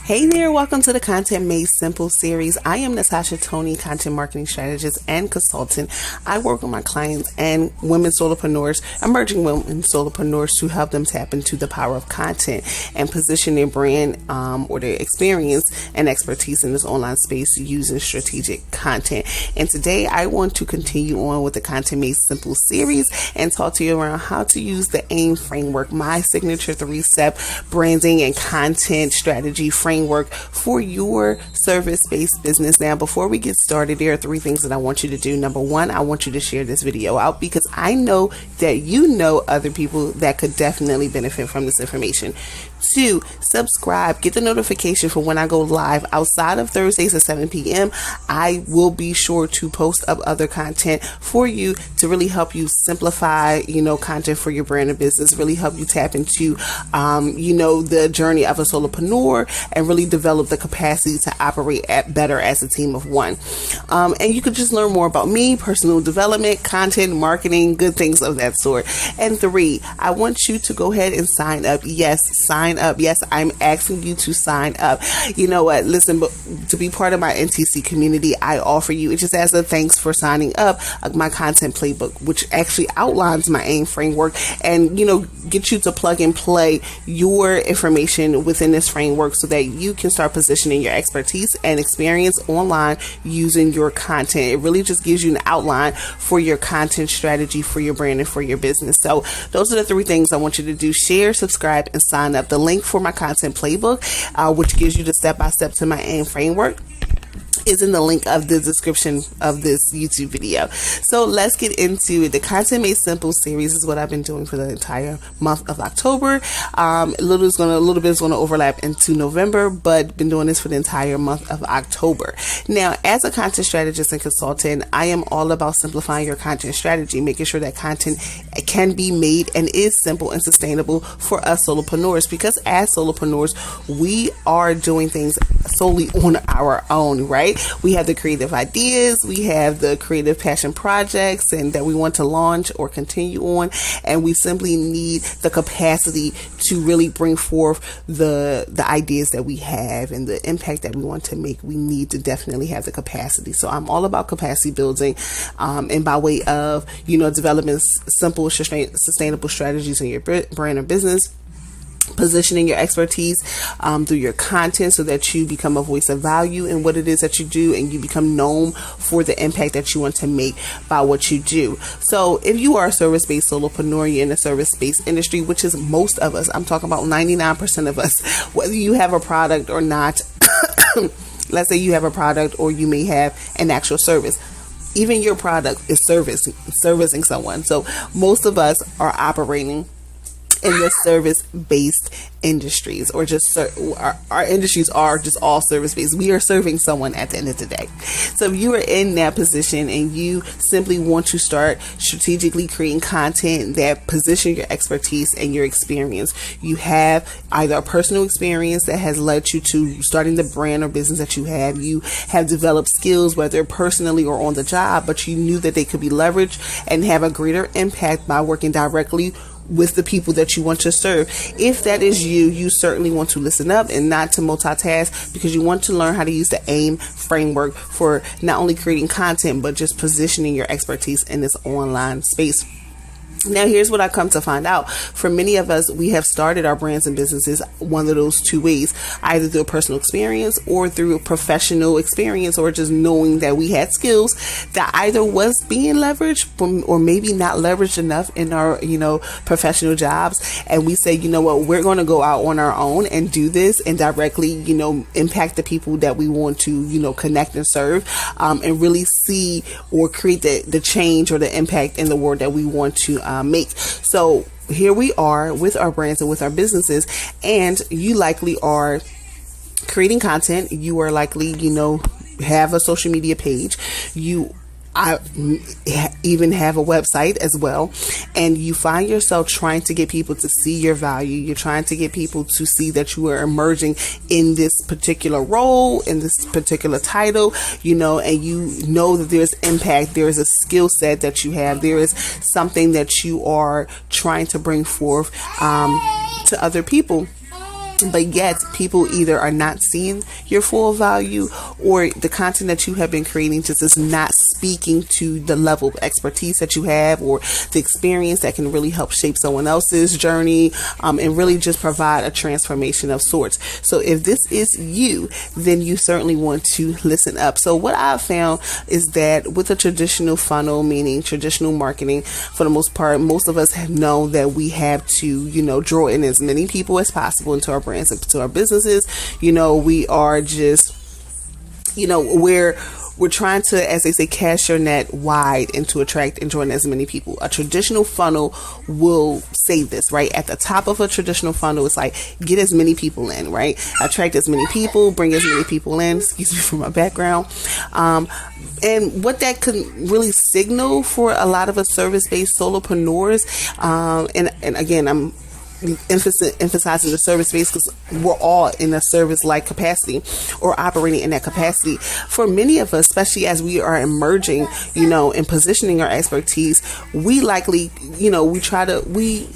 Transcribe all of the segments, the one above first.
Hey there, welcome to the Content Made Simple series. I am Natasha Tony, content marketing strategist and consultant. I work with my clients and women solopreneurs, emerging women solopreneurs, to help them tap into the power of content and position their brand or their experience and expertise in this online space using strategic content. And today I want to continue on with the Content Made Simple series and talk to you around how to use the AIM framework, my signature 3-step branding and content strategy framework for your service-based business. Now, before we get started, there are 3 things that I want you to do. Number 1, I want you to share this video out because I know that you know other people that could definitely benefit from this information. 2, subscribe, get the notification for when I go live outside of Thursdays at 7 p.m. I will be sure to post up other content for you to really help you simplify, content for your brand and business, really help you tap into, the journey of a solopreneur and really develop the capacity to operate better as a team of one. And you could just learn more about me, personal development, content, marketing, good things of that sort. And 3, I want you to go ahead and sign up. Yes, sign up. Yes, I'm asking you to sign up. You know what? Listen, but to be part of my NTC community, I offer you, just as a thanks for signing up, my content playbook, which actually outlines my AIM framework and, get you to plug and play your information within this framework so that you can start positioning your expertise and experience online using your content. It really just gives you an outline for your content strategy for your brand and for your business. So those are the 3 things I want you to do: share, subscribe, and sign up. The link for my content playbook, which gives you the step-by-step to my AIM framework, is in the link of the description of this YouTube video. So let's get into it. The Content Made Simple series is what I've been doing for the entire month of October. A little bit is going to overlap into November, but been doing this for the entire month of October. Now, as a content strategist and consultant, I am all about simplifying your content strategy, making sure that content can be made and is simple and sustainable for us solopreneurs, because as solopreneurs, we are doing things solely on our own, right? We have the creative ideas, we have the creative passion projects and that we want to launch or continue on, and we simply need the capacity to really bring forth the ideas that we have and the impact that we want to make. We need to definitely have the capacity. So I'm all about capacity building, and by way of developing simple, sustainable strategies in your brand or business, positioning your expertise through your content so that you become a voice of value in what it is that you do, and you become known for the impact that you want to make by what you do. So if you are a service-based solopreneur, you're in the service-based industry, which is most of us. I'm talking about 99% of us, whether you have a product or not. Let's say you have a product, or you may have an actual service. Even your product is servicing someone. So most of us are operating in the service-based industries, or just our industries are just all service-based. We are serving someone at the end of the day. So if you are in that position and you simply want to start strategically creating content that position your expertise and your experience, you have either a personal experience that has led you to starting the brand or business that you have developed skills, whether personally or on the job, but you knew that they could be leveraged and have a greater impact by working directly with the people that you want to serve. If that is you certainly want to listen up and not to multitask, because you want to learn how to use the AIM framework for not only creating content, but just positioning your expertise in this online space. Now, here's what I come to find out. For many of us, we have started our brands and businesses one of those 2 ways, either through a personal experience or through a professional experience, or just knowing that we had skills that either was being leveraged or maybe not leveraged enough in our, professional jobs. And we say, we're going to go out on our own and do this and directly, impact the people that we want to, connect and serve, and really see or create the change or the impact in the world that we want to make. So here we are with our brands and with our businesses, and you likely are creating content. You are likely, have a social media page. I even have a website as well, and you find yourself trying to get people to see your value. You're trying to get people to see that you are emerging in this particular role, in this particular title, and you know that there's impact, there is a skill set that you have, there is something that you are trying to bring forth to other people. But yet people either are not seeing your full value, or the content that you have been creating just is not speaking to the level of expertise that you have, or the experience that can really help shape someone else's journey, and really just provide a transformation of sorts. So if this is you, then you certainly want to listen up. So what I've found is that with a traditional funnel, meaning traditional marketing, for the most part, most of us have known that we have to, draw in as many people as possible into our brands and to our businesses. We are just, we're trying to, as they say, cast your net wide and to attract and join as many people. A traditional funnel will say this, right? At the top of a traditional funnel, it's like, get as many people in, right? Attract as many people, bring as many people in, excuse me for my background. And what that could really signal for a lot of us service-based solopreneurs, and again, I'm emphasizing the service space because we're all in a service-like capacity or operating in that capacity. For many of us, especially as we are emerging, and positioning our expertise, we likely, we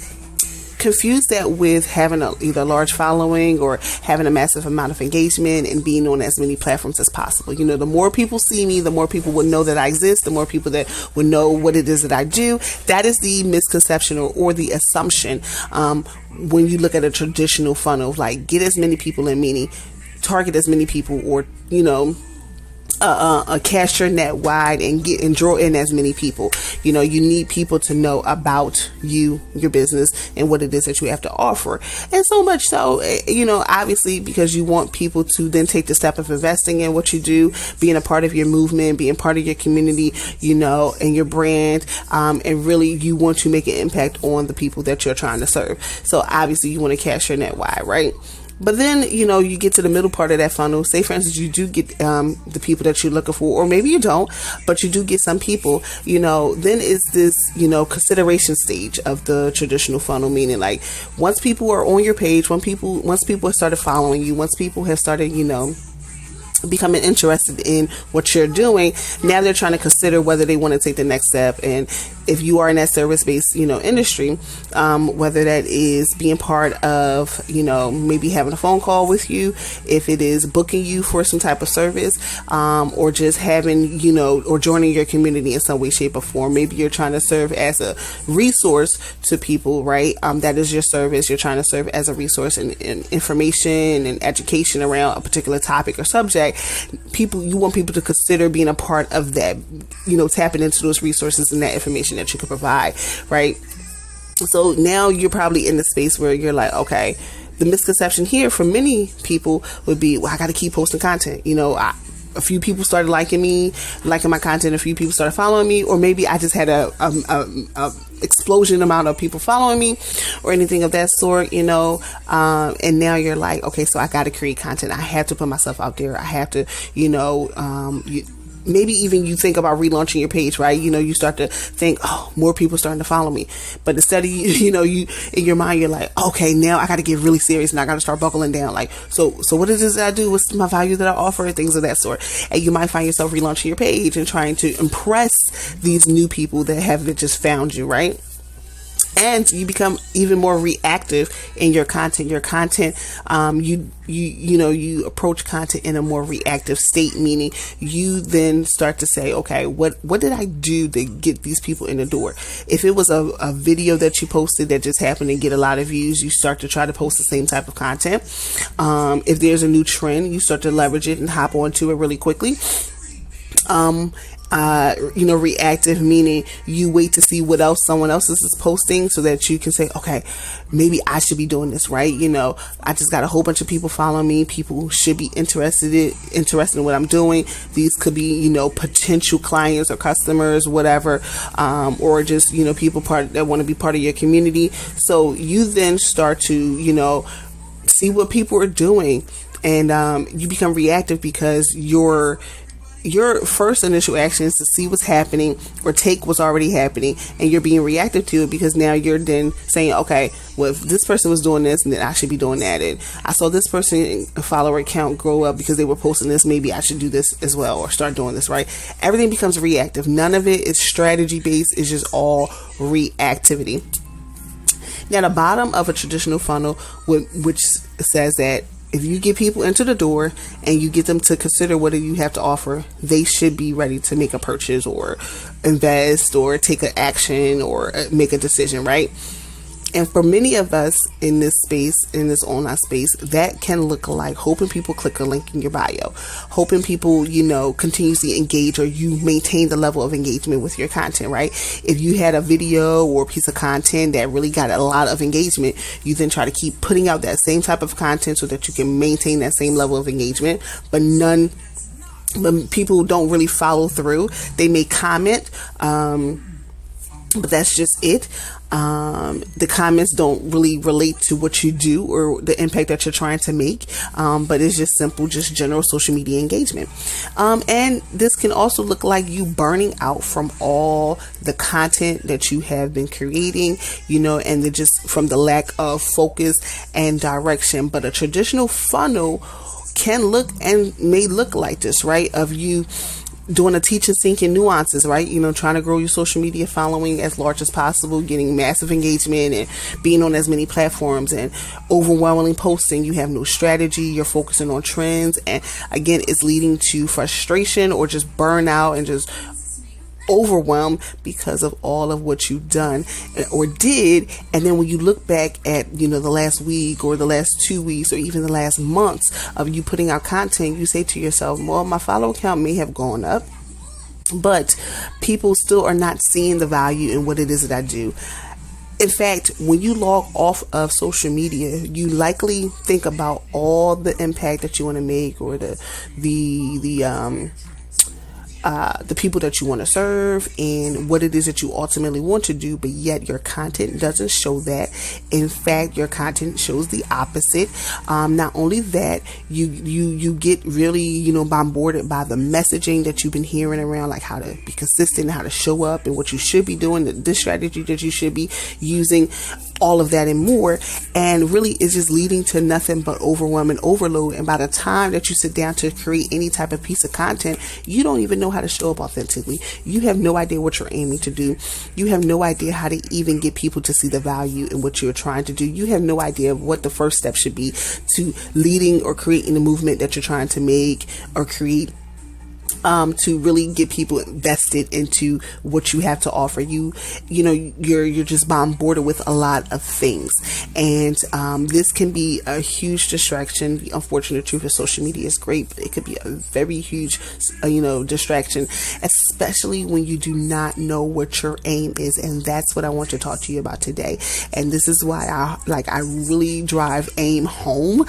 confuse that with having either a large following or having a massive amount of engagement and being on as many platforms as possible. The more people see me, the more people will know that I exist, the more people that will know what it is that I do. That is the misconception or the assumption when you look at a traditional funnel, like get as many people in, meaning target as many people, or cast your net wide and draw in as many people. You need people to know about you, your business, and what it is that you have to offer. And so much so, obviously, because you want people to then take the step of investing in what you do, being a part of your movement, being part of your community, and your brand. And really, you want to make an impact on the people that you're trying to serve. So obviously, you want to cast your net wide, right? But then, you get to the middle part of that funnel. Say, for instance, you do get the people that you're looking for, or maybe you don't, but you do get some people, then it's this, consideration stage of the traditional funnel, meaning like once people are on your page, once people have started following you, once people have started, becoming interested in what you're doing, now they're trying to consider whether they want to take the next step. And if you are in that service-based, industry, whether that is being part of, maybe having a phone call with you, if it is booking you for some type of service, or just having, or joining your community in some way, shape, or form. Maybe you're trying to serve as a resource to people, right? That is your service. You're trying to serve as a resource in information and education around a particular topic or subject. You want people to consider being a part of that, tapping into those resources and that information that you can provide, right? So now you're probably in the space where you're like, okay, the misconception here for many people would be, well, I got to keep posting content. A few people started liking my content. A few people started following me, or maybe I just had a explosion amount of people following me, or anything of that sort. And now you're like, okay, so I got to create content. I have to put myself out there. I have to, maybe even you think about relaunching your page, right? You start to think, oh, more people starting to follow me. But instead of, you in your mind, you're like, okay, now I got to get really serious and I got to start buckling down. Like, so what is this that I do? What's my value that I offer? Things of that sort. And you might find yourself relaunching your page and trying to impress these new people that haven't just found you, right? And you become even more reactive in your content. Your content, you approach content in a more reactive state, meaning you then start to say, okay, what did I do to get these people in the door? If it was a video that you posted that just happened to get a lot of views, you start to try to post the same type of content. If there's a new trend, you start to leverage it and hop onto it really quickly. Reactive, meaning you wait to see what else someone else is posting so that you can say, okay, maybe I should be doing this, right? I just got a whole bunch of people following me. People should be interested in what I'm doing. These could be, potential clients or customers, whatever, or just, people that want to be part of your community. So you then start to, see what people are doing, and you become reactive because your first initial action is to see what's happening or take what's already happening, and you're being reactive to it because now you're then saying, okay, well, if this person was doing this, then I should be doing that. And I saw this person follower count grow up because they were posting this. Maybe I should do this as well, or start doing this, right? Everything becomes reactive. None of it is strategy based. It's just all reactivity. Now, the bottom of a traditional funnel, which says that if you get people into the door and you get them to consider what you have to offer, they should be ready to make a purchase or invest or take an action or make a decision, right? And for many of us in this space, in this online space, that can look like hoping people click a link in your bio, hoping people, continuously engage, or you maintain the level of engagement with your content, right? If you had a video or a piece of content that really got a lot of engagement, you then try to keep putting out that same type of content so that you can maintain that same level of engagement, but people don't really follow through. They may comment, but that's just it. The comments don't really relate to what you do or the impact that you're trying to make. But it's just simple, just general social media engagement. And this can also look like you burning out from all the content that you have been creating, and just from the lack of focus and direction. But a traditional funnel can look and may look like this, right? Of you doing a teach and sync in nuances, right? Trying to grow your social media following as large as possible, getting massive engagement and being on as many platforms and overwhelmingly posting. You have no strategy. You're focusing on trends. And again, it's leading to frustration or just burnout and just overwhelmed because of all of what you've done or did. And then when you look back at, the last week or the last 2 weeks or even the last months of you putting out content, you say to yourself, well, my follower count may have gone up, but people still are not seeing the value in what it is that I do. In fact, when you log off of social media, you likely think about all the impact that you want to make or the people that you want to serve and what it is that you ultimately want to do, but yet your content doesn't show that. In fact, your content shows the opposite. Not only that, you get really, bombarded by the messaging that you've been hearing around, like how to be consistent, how to show up and what you should be doing, the strategy that you should be using, all of that and more. And really it's just leading to nothing but overwhelm and overload. And by the time that you sit down to create any type of piece of content, you don't even know how to show up authentically. You have no idea what you're aiming to do. You have no idea how to even get people to see the value in what you're trying to do. You have no idea of what the first step should be to leading or creating the movement that you're trying to make or create, to really get people invested into what you have to offer. You're just bombarded with a lot of things, and this can be a huge distraction. The unfortunate truth is social media is great, but it could be a very huge distraction, especially when you do not know what your aim is. And that's what I want to talk to you about today. And this is why I really drive aim home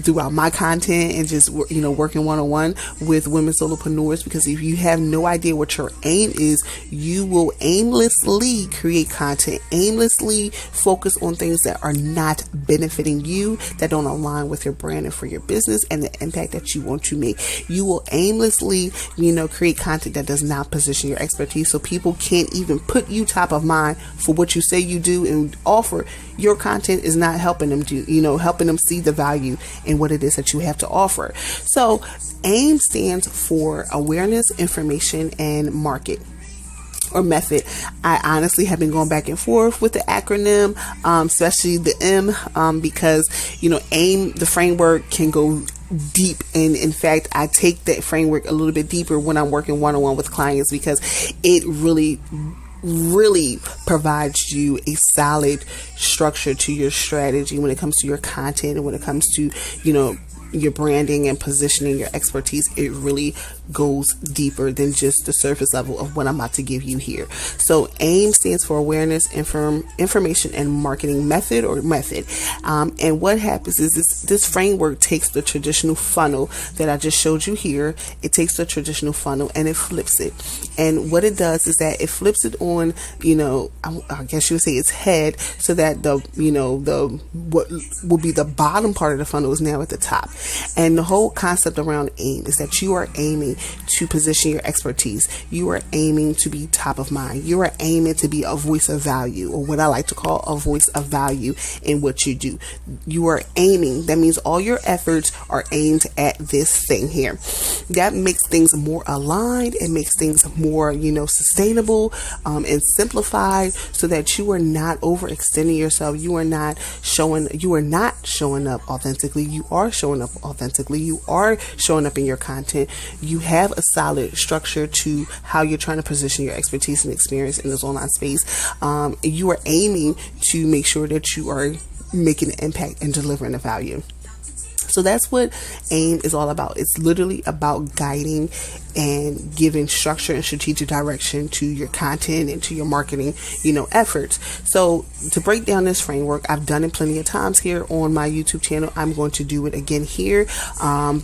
throughout my content and just working one-on-one with women solopreneurs, because if you have no idea what your aim is, you will aimlessly create content, aimlessly focus on things that are not benefiting you, that don't align with your brand and for your business and the impact that you want to make. You will aimlessly, create content that does not position your expertise, so people can't even put you top of mind for what you say you do and offer. Your content is not helping them helping them see the value in what it is that you have to offer. So AIM stands for awareness, information, and market or method. I honestly have been going back and forth with the acronym, especially the M, because, AIM, the framework, can go deep. And in fact, I take that framework a little bit deeper when I'm working one-on-one with clients, because it really provides you a solid structure to your strategy when it comes to your content and when it comes to, your branding and positioning, your expertise. It really goes deeper than just the surface level of what I'm about to give you here. So AIM stands for awareness, information, and marketing method or method. And what happens is this framework takes the traditional funnel that I just showed you here. It takes the traditional funnel and it flips it. And what it does is that it flips it on, I guess you would say its head, so that the what will be the bottom part of the funnel is now at the top. And the whole concept around AIM is that you are aiming to position your expertise. You are aiming to be top of mind. You are aiming to be a voice of value, or what I like to call a voice of value in what you do. You are aiming. That means all your efforts are aimed at this thing here. That makes things more aligned. It makes things more, sustainable and simplified, so that you are not overextending yourself. You are not showing up authentically. You are showing up authentically. You are showing up in your content. You have a solid structure to how you're trying to position your expertise and experience in this online space. You are aiming to make sure that you are making an impact and delivering a value. So that's what AIM is all about. It's literally about guiding and giving structure and strategic direction to your content and to your marketing, efforts. So to break down this framework, I've done it plenty of times here on my YouTube channel. I'm going to do it again here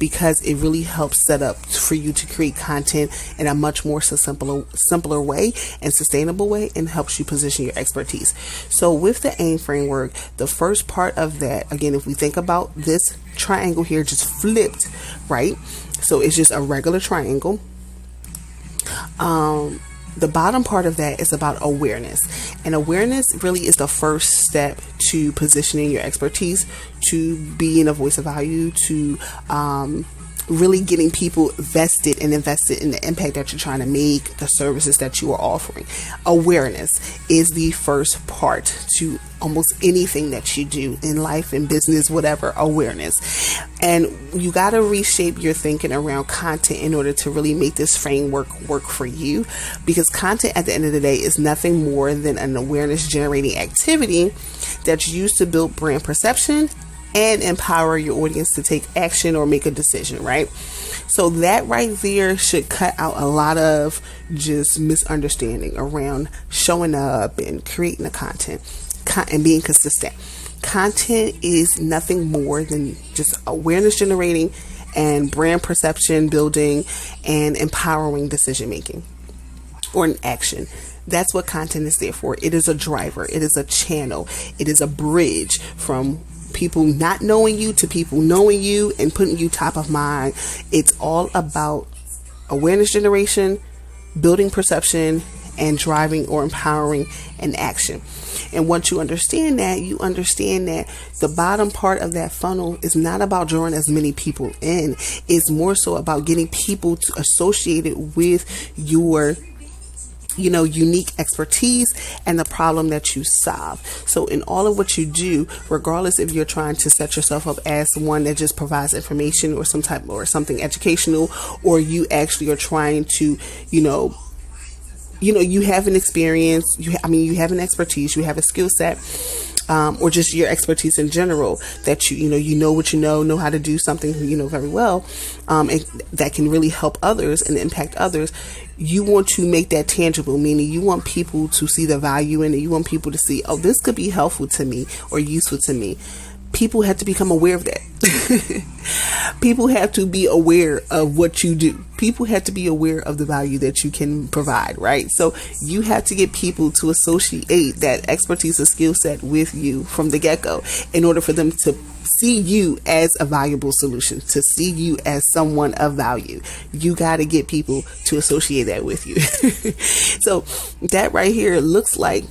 because it really helps set up for you to create content in a much more simpler way and sustainable way, and helps you position your expertise. So with the AIM framework, the first part of that, again, if we think about this triangle here just flipped, right? So it's just a regular triangle. The bottom part of that is about awareness. And awareness really is the first step to positioning your expertise, to being a voice of value, to really getting people vested and invested in the impact that you're trying to make, the services that you are offering. Awareness is the first part to almost anything that you do in life, in business, whatever. Awareness. And you got to reshape your thinking around content in order to really make this framework work for you, because content at the end of the day is nothing more than an awareness generating activity that's used to build brand perception and empower your audience to take action or make a decision, right? So that right there should cut out a lot of just misunderstanding around showing up and creating the content and being consistent. Content is nothing more than just awareness generating and brand perception building and empowering decision making or an action. That's what content is there for. It is a driver. It is a channel. It is a bridge from people not knowing you to people knowing you and putting you top of mind. It's all about awareness generation, building perception, and driving or empowering an action. And once you understand that, you understand that the bottom part of that funnel is not about drawing as many people in. It's more so about getting people to associate it with your unique expertise and the problem that you solve. So in all of what you do, regardless if you're trying to set yourself up as one that just provides information or something educational, or you actually are trying to, you have an experience, you have an expertise, you have a skill set, or just your expertise in general, that you know what know how to do something, very well, and that can really help others and impact others. You want to make that tangible, meaning you want people to see the value in it. You want people to see, oh, this could be helpful to me or useful to me. People have to become aware of that. People have to be aware of what you do. People have to be aware of the value that you can provide, right? So you have to get people to associate that expertise or skill set with you from the get-go in order for them to see you as a valuable solution, to see you as someone of value. You got to get people to associate that with you. So that right here looks like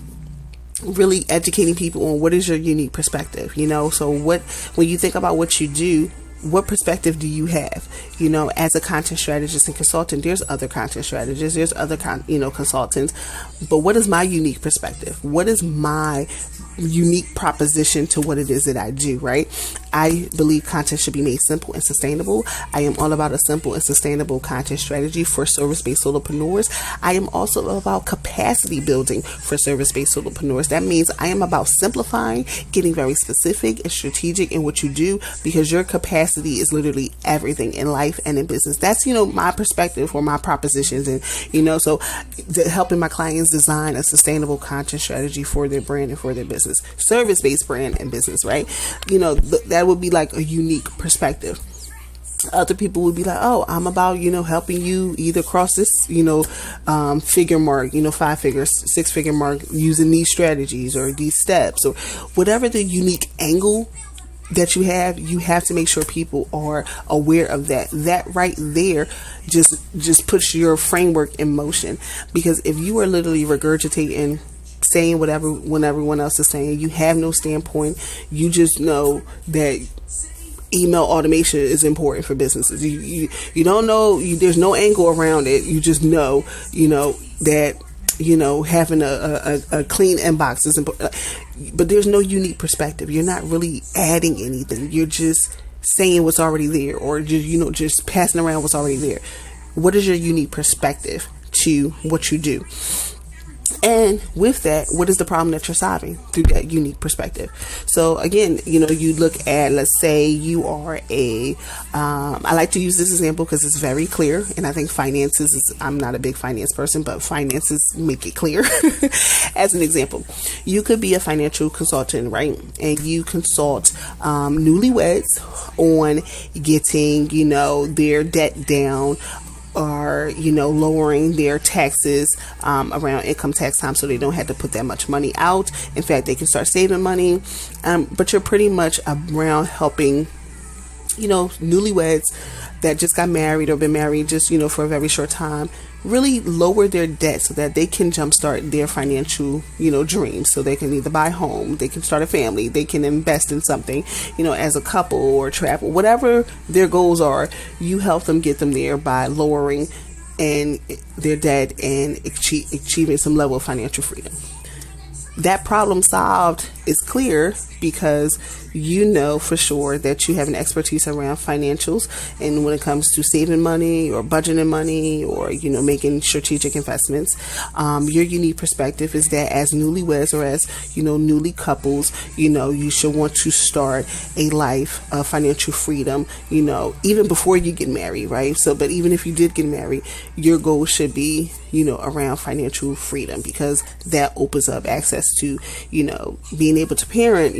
really educating people on what is your unique perspective, so when you think about what you do, what perspective do you have? As a content strategist and consultant, there's other content strategists, there's other consultants, but what is my unique perspective? What is my unique proposition to what it is that I do, right? I believe content should be made simple and sustainable. I am all about a simple and sustainable content strategy for service-based solopreneurs. I am also about capacity building for service-based solopreneurs. That means I am about simplifying, getting very specific and strategic in what you do, because your capacity is literally everything in life and in business. That's, my perspective or my propositions. And, so helping my clients design a sustainable content strategy for their brand and for their business, service-based brand and business, right? That would be like a unique perspective. Other people would be like, oh, I'm about, helping you either cross this, figure mark, 5 figures, 6 figure mark using these strategies or these steps or whatever the unique angle that you have to make sure people are aware of that. That right there just puts your framework in motion. Because if you are literally regurgitating, saying whatever when everyone else is saying, you have no standpoint, you just know that email automation is important for businesses. You don't know, there's no angle around it. You just know, that, having a clean inbox is important. But there's no unique perspective. You're not really adding anything. You're just saying what's already there, or just, just passing around what's already there. What is your unique perspective to what you do? And with that, what is the problem that you're solving through that unique perspective? So again, you look at, let's say you are I like to use this example because it's very clear. And I think finances I'm not a big finance person, but finances make it clear. As an example, you could be a financial consultant, right? And you consult newlyweds on getting, their debt down, or lowering their taxes around income tax time, so they don't have to put that much money out. In fact, they can start saving money. But you're pretty much around helping newlyweds that just got married or been married just for a very short time really lower their debt so that they can jumpstart their financial dreams. So they can either buy a home, they can start a family, they can invest in something as a couple, or travel, whatever their goals are. You help them get them there by lowering their debt and achieving some level of financial freedom. That problem solved is clear because for sure that you have an expertise around financials, and when it comes to saving money or budgeting money or making strategic investments, your unique perspective is that as newlyweds or as newly couples, you should want to start a life of financial freedom, even before you get married, right? So, but even if you did get married, your goal should be around financial freedom, because that opens up access to being able to parent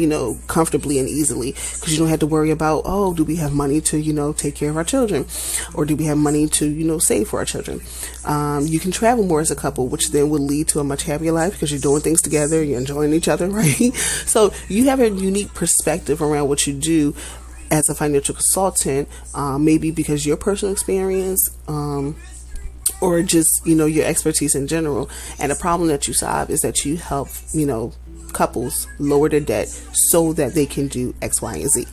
comfortably and easily, because you don't have to worry about, do we have money to take care of our children, or do we have money to save for our children. You can travel more as a couple, which then will lead to a much happier life because you're doing things together, you're enjoying each other, right? So you have a unique perspective around what you do as a financial consultant, maybe because your personal experience, or just your expertise in general. And the problem that you solve is that you help couples lower their debt so that they can do X, Y, and Z.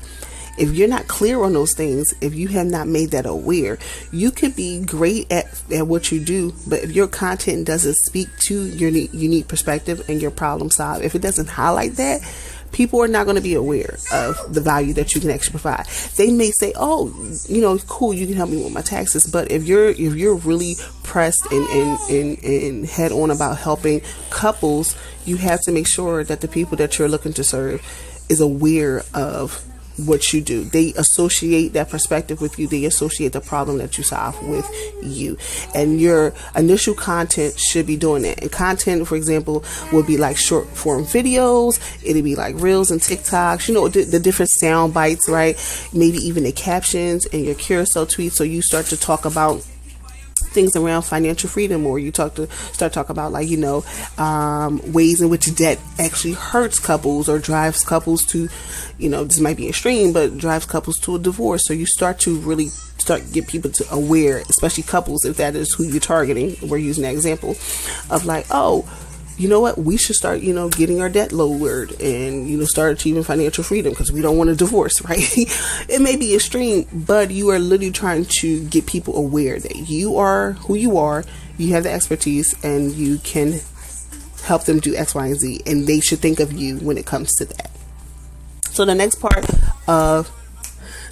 If you're not clear on those things, if you have not made that aware, you could be great at what you do, but if your content doesn't speak to your unique perspective and your problem solve, if it doesn't highlight that, people are not going to be aware of the value that you can actually provide. They may say, cool, you can help me with my taxes. But if you're really pressed and head on about helping couples, you have to make sure that the people that you're looking to serve is aware of what you do. They associate that perspective with you. They associate the problem that you solve with you. And your initial content should be doing that. And content, for example, will be like short form videos. It'll be like reels and TikToks, the different sound bites, right? Maybe even the captions and your carousel tweets. So you start to talk about things around financial freedom, or you start talk about ways in which debt actually hurts couples or drives couples to, this might be extreme, but drives couples to a divorce. So you start to really get people to aware, especially couples, if that is who you're targeting. We're using that example of you know what, we should start, getting our debt lowered and, start achieving financial freedom because we don't want a divorce, right? It may be extreme, but you are literally trying to get people aware that you are who you are, you have the expertise, and you can help them do X, Y, and Z, and they should think of you when it comes to that. So the next part of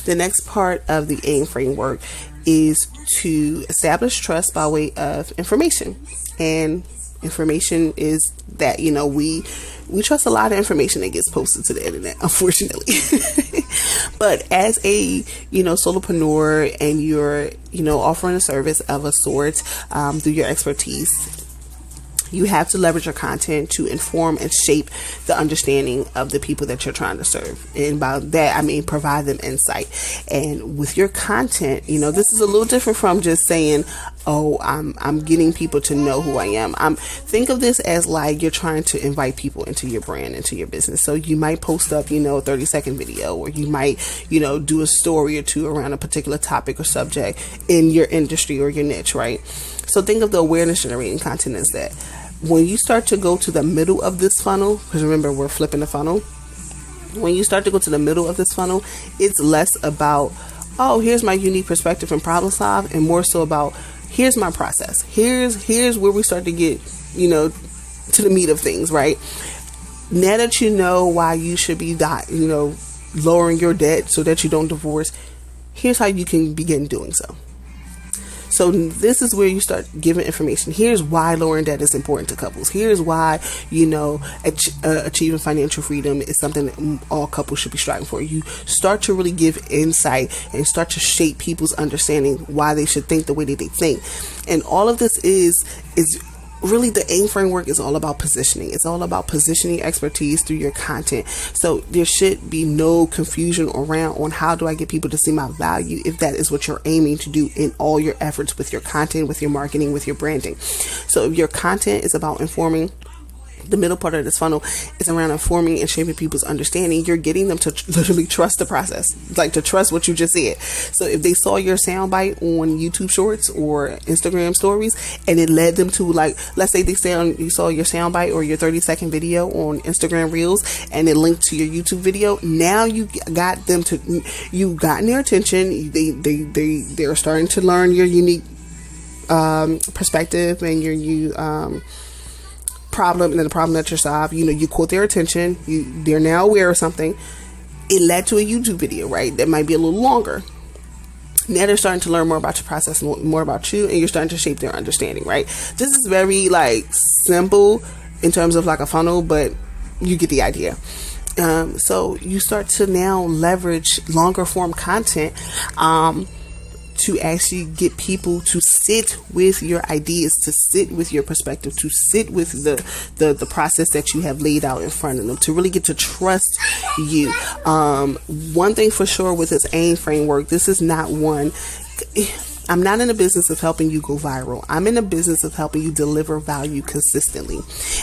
the AIM framework is to establish trust by way of information. And information is that, we trust a lot of information that gets posted to the internet, unfortunately. But as a, solopreneur, and you're, offering a service of a sort, through your expertise, you have to leverage your content to inform and shape the understanding of the people that you're trying to serve. And by that, I mean provide them insight. And with your content, this is a little different from just saying, oh, I'm getting people to know who I am. Think of this as like you're trying to invite people into your brand, into your business. So you might post up, a 30-second video, or you might, do a story or two around a particular topic or subject in your industry or your niche, right? So think of the awareness generating content as that. When you start to go to the middle of this funnel, because remember, we're flipping the funnel. When you start to go to the middle of this funnel, it's less about, oh, here's my unique perspective and problem solve, and more so about, here's my process. Here's where we start to get, to the meat of things, right? Now that you know why you should be, lowering your debt so that you don't divorce, here's how you can begin doing so. So this is where you start giving information. Here's why lowering debt is important to couples. Here's why, achieving financial freedom is something that all couples should be striving for. You start to really give insight and start to shape people's understanding why they should think the way that they think. And all of this is really, the AIM framework is all about positioning. It's all about positioning expertise through your content. So there should be no confusion around on how do I get people to see my value, if that is what you're aiming to do in all your efforts with your content, with your marketing, with your branding. So if your content is about informing, the middle part of this funnel is around informing and shaping people's understanding. You're getting them to literally trust the process, like to trust what you just said. So if they saw your soundbite on YouTube Shorts or Instagram Stories, and it led them to, like, let's say you saw your soundbite or your 30-second video on Instagram Reels, and it linked to your YouTube video. Now you got them to, you gotten their attention. They're starting to learn your unique perspective and your problem, and then the problem that you solve. You caught their attention. They're now aware of something. It led to a YouTube video, right? That might be a little longer. Now they're starting to learn more about your process, more about you, and you're starting to shape their understanding, right? This is very simple in terms of like a funnel, but you get the idea. So you start to now leverage longer form content to actually get people to sit with your ideas, to sit with your perspective, to sit with the process that you have laid out in front of them, to really get to trust you. One thing for sure with this AIM framework, this is not one. I'm not in the business of helping you go viral. I'm in the business of helping you deliver value consistently.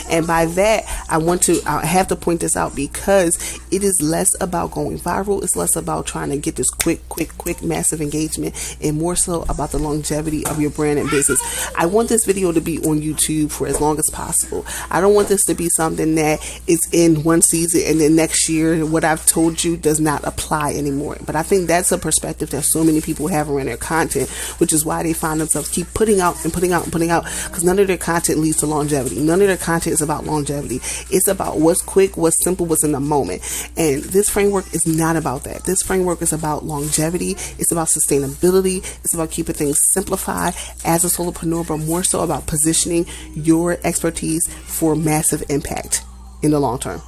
And by that, I have to point this out, because it is less about going viral. It's less about trying to get this quick, massive engagement, and more so about the longevity of your brand and business. I want this video to be on YouTube for as long as possible. I don't want this to be something that is in one season and then next year what I've told you does not apply anymore. But I think that's a perspective that so many people have around their content, which is why they find themselves keep putting out, because none of their content leads to longevity. None of their content is about longevity. It's about what's quick, what's simple, what's in the moment. And this framework is not about that. This framework is about longevity. It's about sustainability. It's about keeping things simplified as a solopreneur, but more so about positioning your expertise for massive impact in the long term.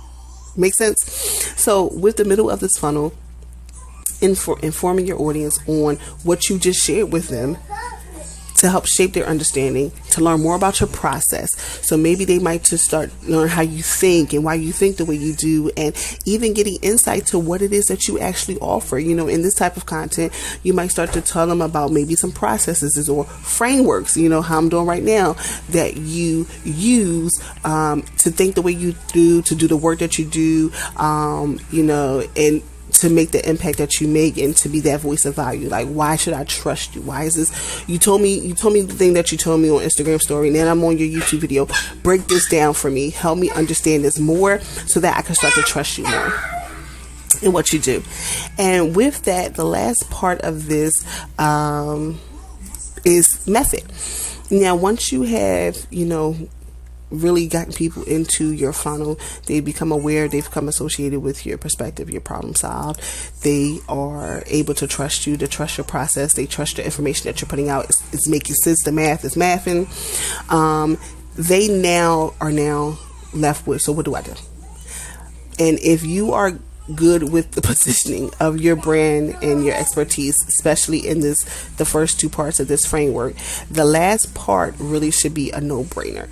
Make sense? So with the middle of this funnel, informing your audience on what you just shared with them to help shape their understanding, to learn more about your process. So maybe they might just start learn how you think and why you think the way you do, and even getting insight to what it is that you actually offer. In this type of content, you might start to tell them about maybe some processes or frameworks, how I'm doing right now, that you use to think the way you do, to do the work that you do, and to make the impact that you make, and to be that voice of value. Like, why should I trust you? Why is this? You told me the thing that you told me on Instagram story. Now I'm on your YouTube video. Break this down for me. Help me understand this more so that I can start to trust you more in what you do. And with that, the last part of this is method. Now, once you have, really gotten people into your funnel, they become aware, they've become associated with your perspective, your problem solved, they are able to trust you, to trust your process, they trust the information that you're putting out, it's making sense, the math is mathing. They are now left with, so what do I do? And if you are good with the positioning of your brand and your expertise, especially in the first two parts of this framework, the last part really should be a no-brainer.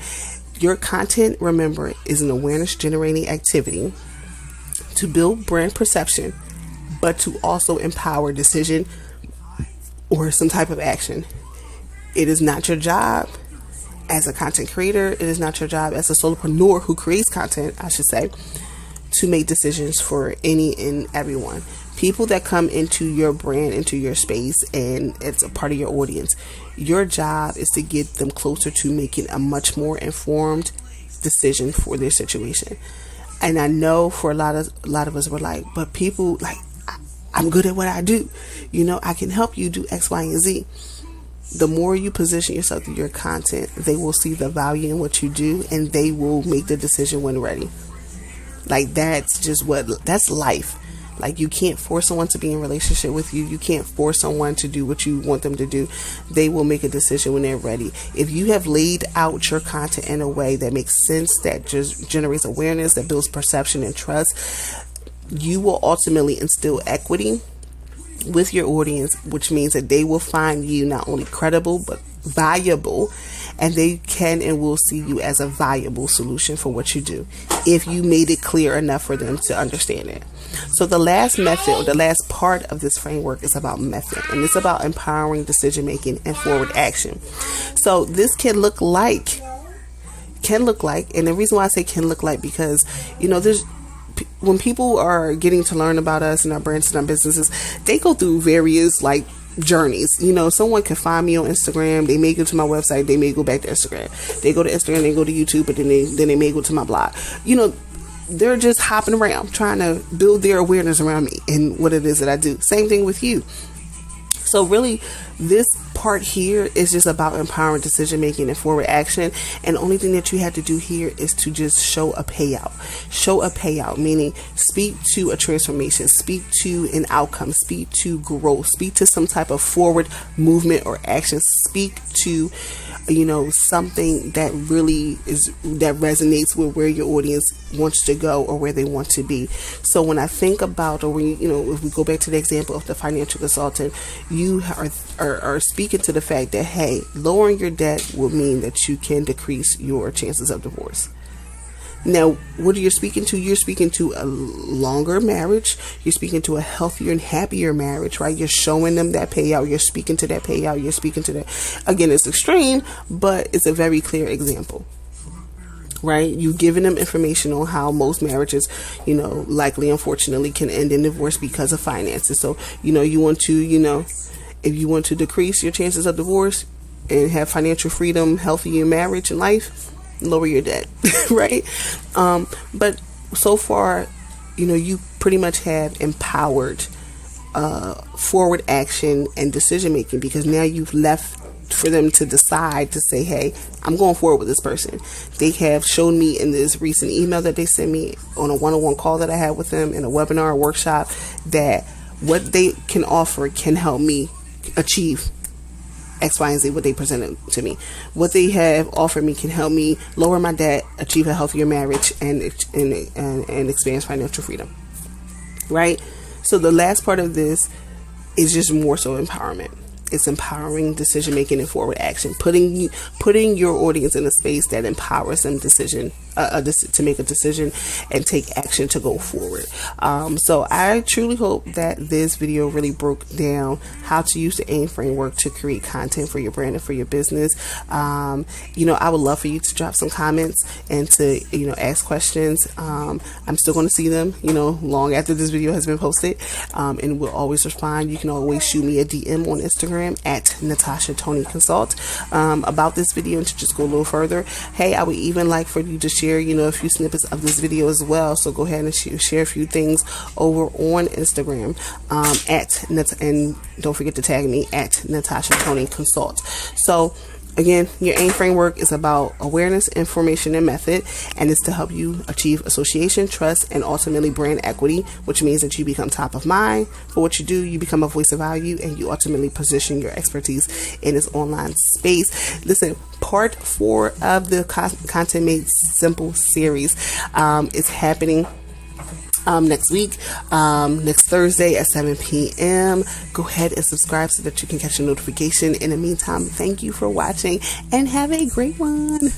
Your content, remember, is an awareness generating activity to build brand perception, but to also empower decision or some type of action. It is not your job as a content creator. It is not your job as a solopreneur who creates content, I should say, to make decisions for any and everyone. People that come into your brand, into your space, and it's a part of your audience, your job is to get them closer to making a much more informed decision for their situation. And I know for a lot of us, we're like, but people, like, I'm good at what I do. I can help you do X, Y, and Z. The more you position yourself through your content, they will see the value in what you do, and they will make the decision when ready. Like, that's life. Like, you can't force someone to be in a relationship with you. You can't force someone to do what you want them to do. They will make a decision when they're ready. If you have laid out your content in a way that makes sense, that just generates awareness, that builds perception and trust, you will ultimately instill equity with your audience, which means that they will find you not only credible, but valuable, and they can and will see you as a valuable solution for what you do, if you made it clear enough for them to understand it. So the last method, or the last part of this framework, is about method, and it's about empowering decision making and forward action. So this can look like, and the reason why I say can look like, because when people are getting to learn about us and our brands and our businesses, they go through various journeys. Someone can find me on Instagram, they may go to my website, they may go back to Instagram, they go to Instagram, they go to YouTube, but then they may go to my blog. They're just hopping around trying to build their awareness around me and what it is that I do. Same thing with you. So really, this part here is just about empowering decision making and forward action. And the only thing that you have to do here is to just show a payout. Show a payout, meaning speak to a transformation, speak to an outcome, speak to growth, speak to some type of forward movement or action, speak to something that really that resonates with where your audience wants to go or where they want to be. So when I think about, or when if we go back to the example of the financial consultant, you are speaking to the fact that, hey, lowering your debt will mean that you can decrease your chances of divorce. Now, what are you speaking to? You're speaking to a longer marriage. You're speaking to a healthier and happier marriage, right? You're showing them that payout. You're speaking to that payout. You're speaking to that. Again, it's extreme, but it's a very clear example, right? You're giving them information on how most marriages, likely, unfortunately, can end in divorce because of finances. So, you want to, if you want to decrease your chances of divorce and have financial freedom, healthier marriage and life, lower your debt, right? But so far, you pretty much have empowered forward action and decision making, because now you've left for them to decide to say, hey, I'm going forward with this person. They have shown me in this recent email that they sent me, on a one-on-one call that I had with them, in a webinar or workshop, that what they can offer can help me achieve X, Y, and Z, what they presented to me. What they have offered me can help me lower my debt, achieve a healthier marriage, and experience financial freedom. Right? So the last part of this is just more so empowerment. It's empowering decision making and forward action, putting your audience in a space that empowers them to make a decision and take action to go forward. So I truly hope that this video really broke down how to use the AIM framework to create content for your brand and for your business. I would love for you to drop some comments and to ask questions. I'm still going to see them long after this video has been posted, and we'll always respond. You can always shoot me a DM on Instagram at Natasha Tony Consult about this video, and to just go a little further. Hey, I would even like for you to share a few snippets of this video as well. So go ahead and share a few things over on Instagram and don't forget to tag me at Natasha Tony Consult. So again, your AIM framework is about awareness, information, and method, and it's to help you achieve association, trust, and ultimately brand equity, which means that you become top of mind for what you do, you become a voice of value, and you ultimately position your expertise in this online space. Listen, part 4 of the Content Made Simple series is happening next week, next Thursday at 7 p.m. Go ahead and subscribe so that you can catch a notification. In the meantime, thank you for watching and have a great one.